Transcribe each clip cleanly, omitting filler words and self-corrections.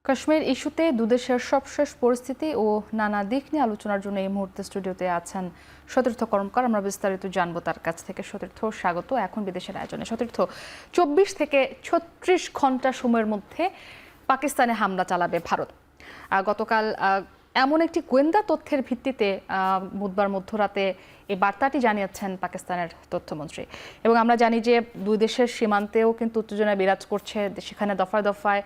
কাশ্মীর ইস্যুতে দুদেশের সবশেষ পরিস্থিতি ও নানা দিক নিয়ে আলোচনার জন্য এই মুহূর্তে স্টুডিওতে আছেন সতীর্থ কর্মকার। আমরা বিস্তারিত জানবো তার কাছ থেকে। সতীর্থ, স্বাগত। এখন বিদেশের আয়োজনে সতীর্থ, 24 থেকে 36 ঘন্টা সময়ের মধ্যে পাকিস্তানে হামলা চালাবে ভারত। গতকাল এমন একটি গোয়েন্দা তথ্যের ভিত্তিতে বুধবার মধ্যরাতে এই বার্তাটি জানিয়েছেন পাকিস্তানের তথ্যমন্ত্রী। এবং আমরা জানি যে দুই দেশের সীমান্তেও কিন্তু উত্তেজনা বিরাজ করছে, সেখানে দফায় দফায়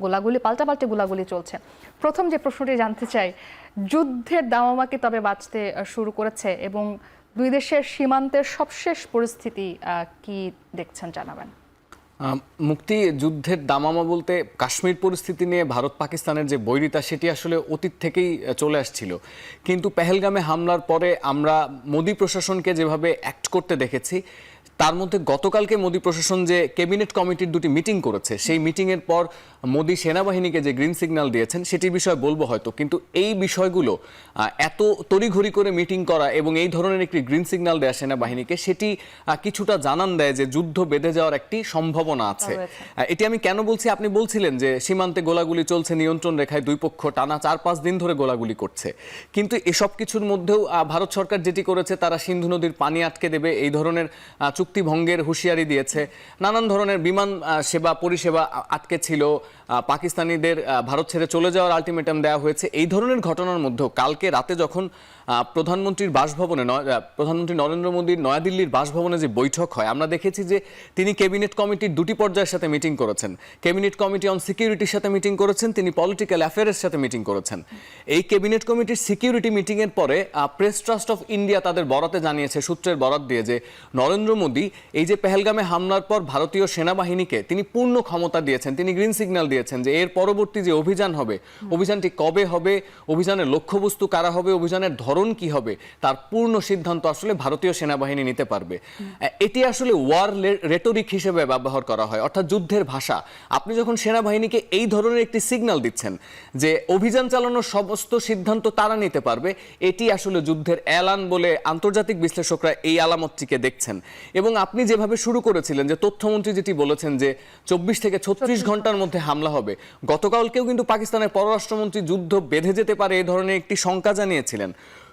গোলাগুলি, পাল্টাপাল্টি গোলাগুলি চলছে। প্রথম যে প্রশ্নটি জানতে চাই, যুদ্ধের দামামা কি তবে বাঁচতে শুরু করেছে এবং দুই দেশের সীমান্তের সবশেষ পরিস্থিতি কি দেখছেন জানাবেন। মুক্তি, যুদ্ধের দামামা বলতে কাশ্মীর পরিস্থিতি নিয়ে ভারত পাকিস্তানের যে বৈরিতা সেটি আসলে অতীত থেকেই চলে আসছিল, কিন্তু পেহেলগামে হামলার পরে আমরা মোদি প্রশাসনকে যেভাবে অ্যাক্ট করতে দেখেছি, তার মধ্যে গতকালকে মোদি প্রশাসন যে ক্যাবিনেট কমিটির দুটি মিটিং করেছে, সেই মিটিংয়ের পর মোদি সেনাবাহিনীকে যে গ্রিন সিগন্যাল দিয়েছেন সেটির বিষয়ে বলবো হয়তো, কিন্তু এই বিষয়গুলো এত তড়িঘড়ি করে মিটিং করা এবং এই ধরনের একটি গ্রিন সিগন্যাল দেয়া সেনাবাহিনীকে, সেটি কিছুটা জানান দেয় যে যুদ্ধ বেঁধে যাওয়ার একটি সম্ভাবনা আছে। এটি আমি কেন বলছি, আপনি বলছিলেন যে সীমান্তে গোলাগুলি চলছে, নিয়ন্ত্রণ রেখায় দুই পক্ষ টানা 4-5 দিন ধরে গোলাগুলি করছে, কিন্তু এসব কিছুর মধ্যেও ভারত সরকার যেটি করেছে, তারা সিন্ধু নদীর পানি আটকে দেবে এই ধরনের চুক্তি ভঙ্গের হুঁশিয়ারি দিয়েছে। নানান ধরনের বিমান সেবা পরিষেবা আটকে ছিল, পাকিস্তানিদের ভারত ছেড়ে চলে যাওয়ার আলটিমেটাম দেওয়া হয়েছে। এই ধরনের ঘটনার মধ্যেও কালকে রাতে যখন প্রধানমন্ত্রীর বাসভবনে, প্রধানমন্ত্রী নরেন্দ্র মোদীর নয়াদিল্লির বাসভবনে যে বৈঠক হয়, আমরা দেখেছি যে তিনি ক্যাবিনেট কমিটির দুটি পর্যায়ের সাথে মিটিং করেছেন। ক্যাবিনেট কমিটি অন সিকিউরিটির সাথে মিটিং করেছেন, তিনি পলিটিক্যাল অ্যাফেয়ার্সের সাথে মিটিং করেছেন। এই ক্যাবিনেট কমিটির সিকিউরিটি মিটিংয়ের পরে প্রেস ট্রাস্ট অফ ইন্ডিয়া তাদের বরাতে জানিয়েছে, সূত্রের বরাত দিয়ে, যে নরেন্দ্র মোদী এই যে পেহেলগামে হামলার পর ভারতীয় সেনাবাহিনীকে তিনি পূর্ণ ক্ষমতা দিয়েছেন, তিনি গ্রিন সিগন্যাল দিয়েছেন যে এর পরবর্তী যে অভিযান হবে, অভিযানটি কবে হবে, অভিযানের লক্ষ্যবস্তু কারা হবে, অভিযানের ধরন কি হবে, তার পূর্ণ সিদ্ধান্ত আসলে ভারতীয় সেনাবাহিনী নিতে পারবে। এটি আসলে ওয়ার রেটরিক হিসেবে ব্যবহার করা হয়, অর্থাৎ যুদ্ধের ভাষা। আপনি যখন সেনাবাহিনীকে এই ধরনের একটি সিগন্যাল দিচ্ছেন যে অভিযান চালানোর সমস্ত সিদ্ধান্ত তারা নিতে পারবে, এটি আসলে যুদ্ধের এলান বলে আন্তর্জাতিক বিশ্লেষকরা এই আলামতটিকে দেখছেন। এবং আপনি যেভাবে শুরু করেছিলেন যে তথ্যমন্ত্রী যেটি বলেছেন যে 24 থেকে 36 ঘন্টার মধ্যে হামলা হবে, গতকালকেও কিন্তু পাকিস্তানের পররাষ্ট্রমন্ত্রী যুদ্ধ বেঁধে যেতে পারে এই ধরনের একটি শঙ্কা জানিয়েছিলেন।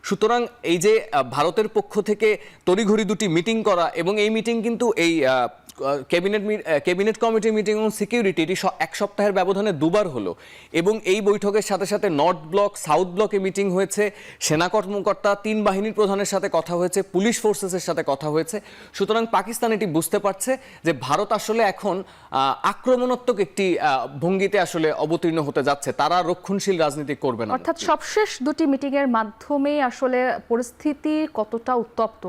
সুতরাং এই যে ভারতের পক্ষ থেকে তড়িঘড়ি দুটি মিটিং করা, এবং এই মিটিং কিন্তু এই ক্যাবিনেট কমিটির মিটিং এবং সিকিউরিটি, এটি এক সপ্তাহের ব্যবধানে দুবার হলো, এবং এই বৈঠকের সাথে সাথে নর্থ ব্লক, সাউথ ব্লকে মিটিং হয়েছে, সেনা কর্মকর্তা 3 বাহিনীর প্রধানের সাথে কথা হয়েছে, পুলিশ ফোর্সেসের সাথে কথা হয়েছে। সুতরাং পাকিস্তান এটি বুঝতে পারছে যে ভারত আসলে এখন আক্রমণাত্মক একটি ভঙ্গিতে আসলে অবতীর্ণ হতে যাচ্ছে, তারা রক্ষণশীল রাজনীতি করবে না। অর্থাৎ সবশেষ দুটি মিটিংয়ের মাধ্যমে আসলে পরিস্থিতি কতটা উত্তপ্ত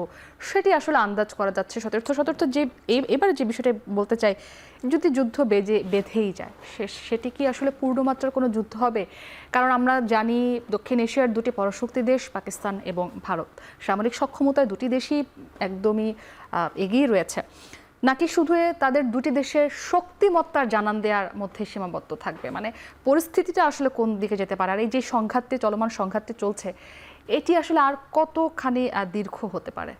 সেটি আসলে আন্দাজ করা যাচ্ছে। সতীর্থ, যে এবারে যে বিষয়টা বলতে চাই, যদি যুদ্ধ বেঁধেই যায়, সেটি কি আসলে পূর্ণমাত্রার কোনো যুদ্ধ হবে? কারণ আমরা জানি দক্ষিণ এশিয়ার দুটি পরাশক্তি দেশ পাকিস্তান এবং ভারত, সামরিক সক্ষমতায় দুটি দেশই একদমই এগিয়ে রয়েছে, নাকি শুধু তাদের দুটি দেশের শক্তিমত্তার জানান দেওয়ার মধ্যে সীমাবদ্ধ থাকবে? মানে পরিস্থিতিটা আসলে কোন দিকে যেতে পারে? আর এই যে চলমান সংঘাতটি চলছে, এটি আসলে আর কতখানি দীর্ঘ হতে পারে?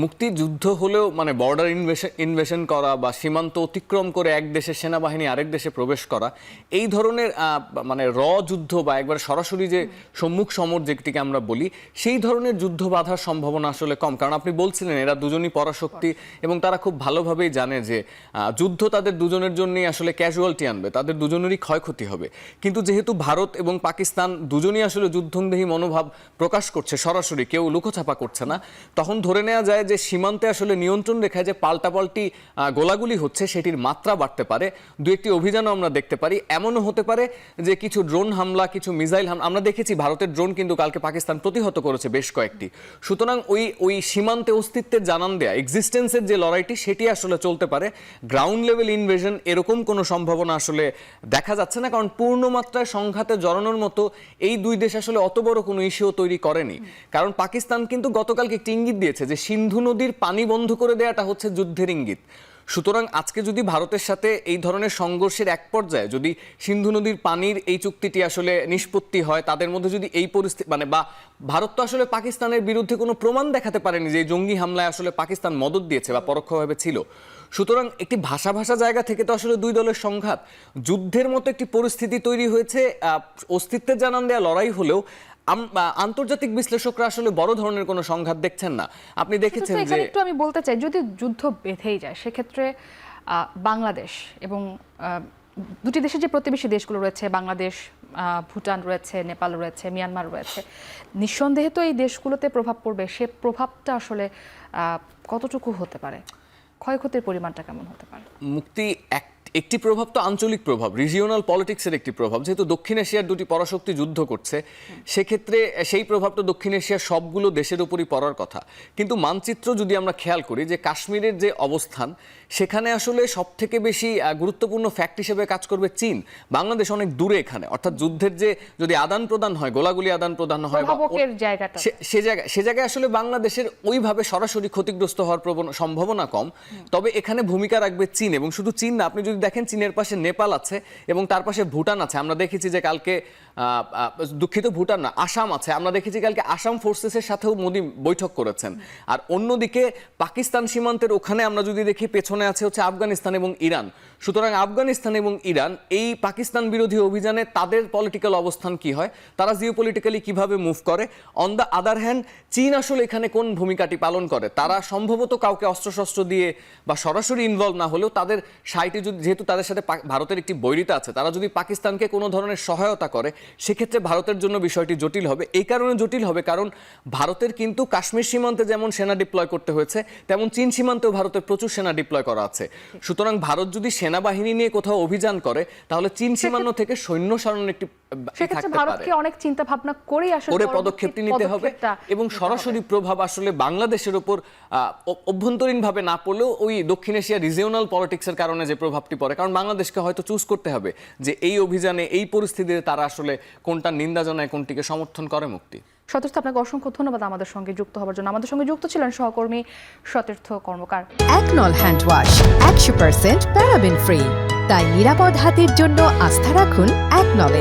মুক্তিযুদ্ধ হলেও মানে বর্ডার ইনভেশন করা বা সীমান্ত অতিক্রম করে এক দেশের সেনাবাহিনী আরেক দেশে প্রবেশ করা, এই ধরনের মানে যুদ্ধ বা একবার সরাসরি যে সম্মুখ সমর যেটিকে আমরা বলি, সেই ধরনের যুদ্ধ বাঁধার সম্ভাবনা আসলে কম। কারণ আপনি বলছিলেন এরা দুজনই পরাশক্তি এবং তারা খুব ভালোভাবেই জানে যে যুদ্ধ তাদের দুজনের জন্যই আসলে ক্যাজুয়ালিটি আনবে, তাদের দুজনেরই ক্ষয়ক্ষতি হবে। কিন্তু যেহেতু ভারত এবং পাকিস্তান দুজনই আসলে যুদ্ধংদেহী মনোভাব প্রকাশ করছে, সরাসরি কেউ লুকোছাপা করছে না, তখন ধরে নেওয়া যায় যে সীমান্তে আসলে নিয়ন্ত্রণ রেখায় যে পাল্টাপাল্টি গোলাগুলি হচ্ছে সেটির মাত্রা বাড়তে পারে। দু একটি অভিযানও আমরা দেখতে পারি। এমনও হতে পারে যে কিছু ড্রোন হামলা, কিছু মিসাইল হামলা, আমরা দেখেছি ভারতের ড্রোন কিন্তু কালকে পাকিস্তান প্রতিহত করেছে বেশ কয়েকটি। সুতরাং ওই সীমান্তে অস্তিত্বের জানান দেয়া, এক্সিস্টেন্সের যে লড়াইটি, সেটি আসলে চলতে পারে। গ্রাউন্ড লেভেল ইনভেশন এরকম কোনো সম্ভাবনা আসলে দেখা যাচ্ছে না, কারণ পূর্ণমাত্রায় সংঘাতে জড়ানোর মতো এই দুই দেশ আসলে অত বড় কোনো ইস্যু তৈরি করেনি। কারণ পাকিস্তান কিন্তু গতকালকে একটি ইঙ্গিত দিয়েছে যে সিন্ধু নদীর পানি বন্ধ করে দেওয়াটা হচ্ছে যুদ্ধের ইঙ্গিত। সুতরাং আজকে যদি ভারতের সাথে এই ধরনের সংঘর্ষের এক পর্যায়ে যদি সিন্ধু নদীর পানির এই চুক্তিটি আসলে নিষ্পত্তি হয়, তাদের মধ্যে যদি এই পরিস্থিতি মানে বা ভারত তো আসলে পাকিস্তানের বিরুদ্ধে কোনো প্রমাণ দেখাতে পারেনি যে জঙ্গি হামলায় আসলে পাকিস্তান মদদ দিয়েছে বা পরোক্ষভাবে ছিল। সুতরাং একটি ভাষা ভাষা জায়গা থেকে তো আসলে দুই দলের সংঘাত, যুদ্ধের মতো একটি পরিস্থিতি তৈরি হয়েছে। অস্তিত্বের জানান দেয়া লড়াই হলেও আন্তর্জাতিক বিশ্লেষকরা আসলে বড় ধরনের কোনো সংঘাত দেখছেন না। আপনি দেখেছেন যে এখানে একটু আমি বলতে চাই, যদি যুদ্ধ বেঁধেই যায় সেক্ষেত্রে বাংলাদেশ এবং দুটি দেশের যে প্রতিবেশী দেশগুলো রয়েছে, বাংলাদেশ, ভুটান রয়েছে, নেপাল রয়েছে, মিয়ানমার রয়েছে, নিঃসন্দেহে তো এই দেশগুলোতে প্রভাব পড়বে। সে প্রভাবটা আসলে কতটুকু হতে পারে, ক্ষয়ক্ষতির পরিমাণটা কেমন হতে পারে? মুক্তি একটি প্রভাব তো আঞ্চলিক প্রভাব, রিজিওনাল পলিটিক্সের একটি প্রভাব। যেহেতু দক্ষিণ এশিয়ার দুটি পরাশক্তি যুদ্ধ করছে, সেক্ষেত্রে সেই প্রভাবটা দক্ষিণ এশিয়ার সবগুলো দেশের উপরই পড়ার কথা। কিন্তু মানচিত্র যদি আমরা খেয়াল করি যে কাশ্মীরের যে অবস্থান, সেখানে আসলে সব থেকে বেশি গুরুত্বপূর্ণ ফ্যাক্ট হিসেবে কাজ করবে চীন। বাংলাদেশ অনেক দূরে এখানে, অর্থাৎ যুদ্ধের যে যদি আদান প্রদান হয়, গোলাগুলি আদান প্রদান হয়, সে জায়গায় আসলে বাংলাদেশের ওইভাবে সরাসরি ক্ষতিগ্রস্ত হওয়ার সম্ভাবনা কম। তবে এখানে ভূমিকা রাখবে চীন, এবং শুধু চীন না, আপনি যদি দেখেন চীনের পাশে নেপাল আছে এবং তার পাশে ভুটান আছে। আমরা দেখেছি যে কালকে দুঃখিত, ভুটান না, আসাম আছে। আমরা দেখেছি কালকে আসাম ফোর্সেসের সাথেও মোদি বৈঠক করেছেন। আর অন্যদিকে পাকিস্তান সীমান্তের ওখানে আমরা যদি দেখি পেছনে আছে হচ্ছে আফগানিস্তান এবং ইরান। সুতরাং আফগানিস্তান এবং ইরান এই পাকিস্তান বিরোধী অভিযানে তাদের পলিটিক্যাল অবস্থান কি হয়, তারা জিওপলিটিক্যালি কিভাবে মুভ করে। অন দ্য আদার হ্যান্ড চীন আসলে এখানে কোন ভূমিকাটি পালন করে, তারা সম্ভবত কাউকে অস্ত্রশস্ত্র দিয়ে বা সরাসরি ইনভলভ না হলেও তাদের সাইটে যেহেতু তাদের সাথে ভারতের একটি বৈরিতা আছে, তারা যদি পাকিস্তানকে কোনো ধরনের সহায়তা করে, সেক্ষেত্রে ভারতের জন্য বিষয়টি জটিল হবে। এই কারণে জটিল হবে কারণ ভারতের কিন্তু কাশ্মীর সীমান্তে যেমন সেনা ডিপ্লয় করতে হয়েছে, তেমন চীন সীমান্তেও ভারতের প্রচুর সেনা ডিপ্লয় করা আছে। সুতরাং ভারত যদি সেনাবাহিনী নিয়ে কোথাও অভিযান করে, তাহলে চীন সীমান্ত থেকে সৈন্য সরানোর একটি সেক্ষেত্রে ভারতকে অনেক চিন্তা ভাবনা করেই আসলে পদক্ষেপটি নিতে হবে, এবং সরাসরি প্রভাব আসলে বাংলাদেশের উপর অভ্যন্তরীণভাবে না পড়লেও ওই দক্ষিণ এশিয়া রিজিওনাল পলিটিক্সের কারণে যে প্রভাবটি পড়ে, কারণ বাংলাদেশকে হয়তো চুজ করতে হবে যে এই অভিযানে, এই পরিস্থিতিতে তারা আসলে কোনটা নিন্দা জানায়, কোনটিকে সমর্থন করে। মুক্তি, সতীর্থ, আপনাকে অসংখ্য ধন্যবাদ আমাদের সঙ্গে যুক্ত হওয়ার জন্য। আমাদের সঙ্গে যুক্ত ছিলেন সহকর্মী সতীর্থ কর্মকার। একনল হ্যান্ড ওয়াশ 100% প্যারাবেন ফ্রি, তাই নিরাপদ হাতের জন্য আস্থা রাখুন একনলে।